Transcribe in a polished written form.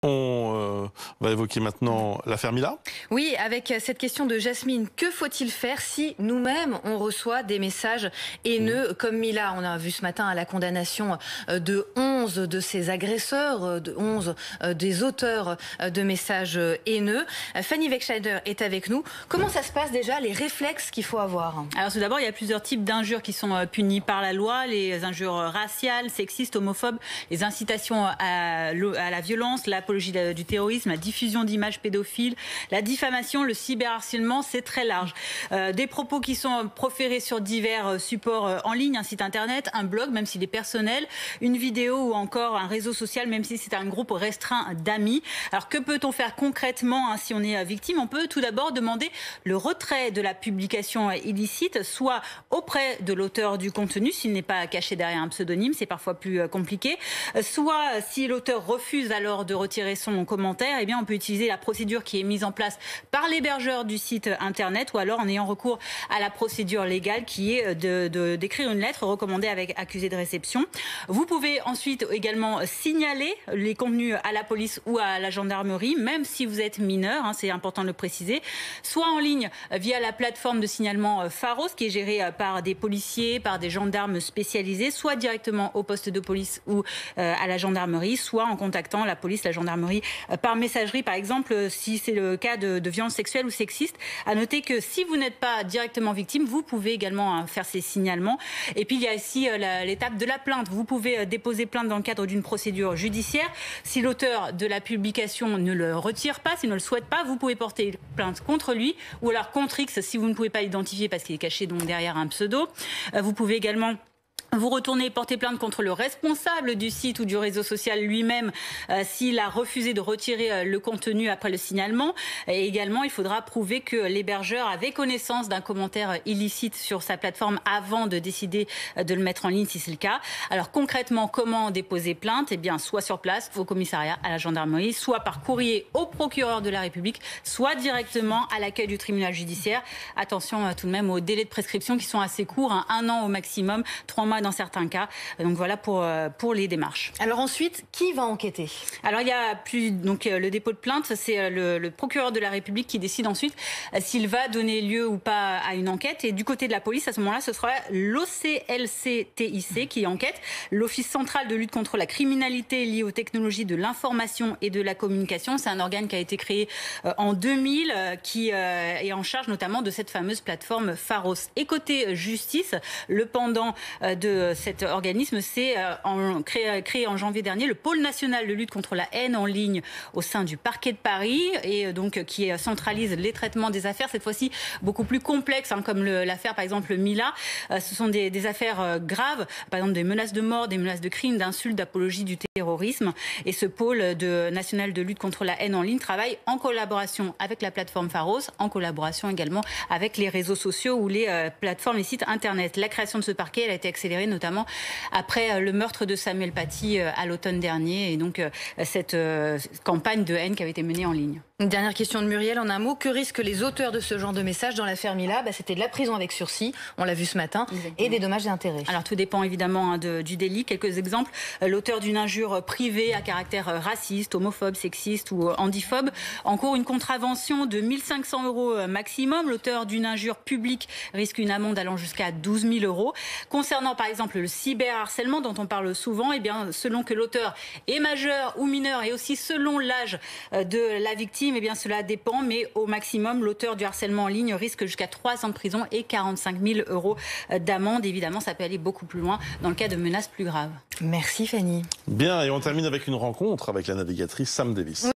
On va évoquer maintenant l'affaire Mila. Oui, avec cette question de Jasmine, que faut-il faire si nous-mêmes on reçoit des messages haineux comme Mila? On a vu ce matin la condamnation de 11 de ces agresseurs, de 11 des auteurs de messages haineux. Fanny Wegscheider est avec nous. Comment ça se passe déjà, les réflexes qu'il faut avoir? Alors tout d'abord, il y a plusieurs types d'injures qui sont punies par la loi. Les injures raciales, sexistes, homophobes, les incitations à la violence, l'apologie du terrorisme, la diffusion d'images pédophiles, la diffamation, le cyberharcèlement, c'est très large. Des propos qui sont proférés sur divers supports en ligne, un site internet, un blog, même s'il est personnel, une vidéo ou encore un réseau social, même si c'est un groupe restreint d'amis. Alors que peut-on faire concrètement si on est victime? On peut tout d'abord demander le retrait de la publication illicite, soit auprès de l'auteur du contenu, s'il n'est pas caché derrière un pseudonyme, c'est parfois plus compliqué, soit si l'auteur refuse alors de retirer son commentaire, eh bien on peut utiliser la procédure qui est mise en place par l'hébergeur du site internet, ou alors en ayant recours à la procédure légale qui est d'écrire une lettre recommandée avec accusé de réception. Vous pouvez ensuite également signaler les contenus à la police ou à la gendarmerie, même si vous êtes mineur, c'est important de le préciser, soit en ligne via la plateforme de signalement Pharos qui est gérée par des policiers, par des gendarmes spécialisés, soit directement au poste de police ou à la gendarmerie, soit en contactant la police, la gendarmerie par messagerie, par exemple, si c'est le cas de violences sexuelles ou sexistes. À noter que si vous n'êtes pas directement victime, vous pouvez également faire ces signalements. Et puis il y a ici l'étape de la plainte. Vous pouvez déposer plainte dans le cadre d'une procédure judiciaire. Si l'auteur de la publication ne le retire pas, s'il ne le souhaite pas, vous pouvez porter plainte contre lui ou alors contre X si vous ne pouvez pas l'identifier parce qu'il est caché donc derrière un pseudo. Vous pouvez également vous retournez porter plainte contre le responsable du site ou du réseau social lui-même s'il a refusé de retirer le contenu après le signalement. Et également, il faudra prouver que l'hébergeur avait connaissance d'un commentaire illicite sur sa plateforme avant de décider de le mettre en ligne si c'est le cas. Alors concrètement, comment déposer plainte? Eh bien, soit sur place, au commissariat, à la gendarmerie, soit par courrier au procureur de la République, soit directement à l'accueil du tribunal judiciaire. Attention tout de même aux délais de prescription qui sont assez courts, 1 an au maximum, 3 mois dans certains cas. Donc voilà pour les démarches. Alors ensuite, qui va enquêter? Alors il y a le dépôt de plainte, c'est le procureur de la République qui décide ensuite s'il va donner lieu ou pas à une enquête. Et du côté de la police, à ce moment-là, ce sera l'OCLCTIC qui enquête, l'Office central de lutte contre la criminalité liée aux technologies de l'information et de la communication. C'est un organe qui a été créé en 2000, qui est en charge notamment de cette fameuse plateforme Pharos. Et côté justice, le pendant de cet organisme, c'est créé en janvier dernier le pôle national de lutte contre la haine en ligne au sein du parquet de Paris et donc qui centralise les traitements des affaires, cette fois-ci beaucoup plus complexes, comme l'affaire par exemple Mila. Ce sont des affaires graves, par exemple des menaces de mort, des menaces de crimes, d'insultes, d'apologie du terrorisme. Et ce pôle national de lutte contre la haine en ligne travaille en collaboration avec la plateforme Pharos, en collaboration également avec les réseaux sociaux ou les plateformes et sites internet. La création de ce parquet, elle a été accélérée notamment après le meurtre de Samuel Paty à l'automne dernier et donc cette campagne de haine qui avait été menée en ligne. Une dernière question de Muriel en un mot. Que risquent les auteurs de ce genre de messages dans l'affaire Mila? C'était de la prison avec sursis, on l'a vu ce matin, exactement, et des dommages et intérêts. Alors tout dépend évidemment du délit. Quelques exemples. L'auteur d'une injure privée à caractère raciste, homophobe, sexiste ou handiphobe encourt une contravention de 1 500 € maximum. L'auteur d'une injure publique risque une amende allant jusqu'à 12 000 €. Concernant par exemple le cyberharcèlement dont on parle souvent, eh bien, selon que l'auteur est majeur ou mineur et aussi selon l'âge de la victime, eh bien, cela dépend, mais au maximum, l'auteur du harcèlement en ligne risque jusqu'à 3 ans de prison et 45 000 € d'amende. Évidemment, ça peut aller beaucoup plus loin dans le cas de menaces plus graves. Merci Fanny. Bien, et on termine avec une rencontre avec la navigatrice Sam Davis.